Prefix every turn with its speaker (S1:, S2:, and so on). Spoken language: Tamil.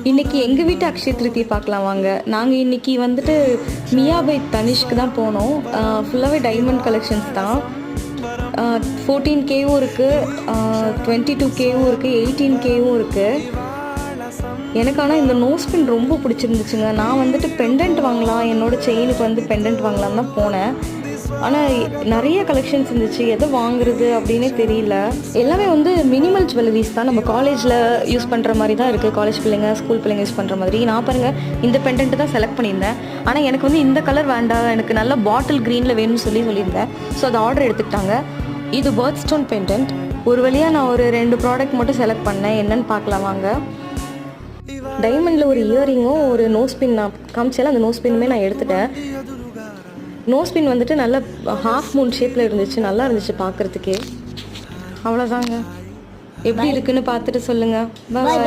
S1: இன்றைக்கி எங்கள் வீட்டு அக்ஷய திருத்தி பார்க்கலாம் வாங்க. நாங்கள் இன்றைக்கி வந்துட்டு மியா பை தனிஷ்க்கு தான் போனோம். ஃபுல்லாகவே டைமண்ட் கலெக்ஷன்ஸ் தான். 14Kவும் இருக்குது, 22Kவும் இருக்குது, 18Kவும் இருக்குது. எனக்கு ஆனால் இந்த நோஸ் பின் ரொம்ப பிடிச்சிருந்துச்சுங்க. நான் வந்துட்டு பெண்டன்ட் வாங்கலாம், என்னோடய செயினுக்கு வந்து பெண்டன்ட் வாங்கலாம் தான் போனேன். ஆனால் நிறைய கலெக்ஷன்ஸ் இருந்துச்சு, எதை வாங்குறது அப்படின்னே தெரியல. எல்லாமே வந்து மினிமல் ஜுவல்லரிஸ் தான், நம்ம காலேஜில் யூஸ் பண்ணுற மாதிரி தான் இருக்குது. காலேஜ் பிள்ளைங்க, ஸ்கூல் பிள்ளைங்க யூஸ் பண்ணுற மாதிரி. நான் பாருங்கள் இந்த பெண்டன்ட்டு தான் செலக்ட் பண்ணியிருந்தேன். ஆனால் எனக்கு வந்து இந்த கலர் வேண்டாம், எனக்கு நல்ல பாட்டில் க்ரீனில் வேணும்னு சொல்லியிருந்தேன். ஸோ அதை ஆர்டர் எடுத்துக்கிட்டாங்க. இது பேர்ட் ஸ்டோன் பெண்டன்ட். ஒரு வழியாக நான் ஒரு 2 ப்ராடக்ட் மட்டும் செலக்ட் பண்ணேன். என்னென்னு பார்க்கலாம் வாங்க. டைமண்டில் ஒரு இயரிங்கும் ஒரு நோஸ் பின் நான் காமிச்சால அந்த நோஸ் பின்னுமே நான் எடுத்துட்டேன். நோஸ் பின் வந்துட்டு நல்ல ஹாஃப் மூன் ஷேப்பில் இருந்துச்சு, நல்லா இருந்துச்சு பார்க்குறதுக்கே. அவ்வளோதாங்க. எப்படி இருக்குன்னு பார்த்துட்டு சொல்லுங்கள். பாய்.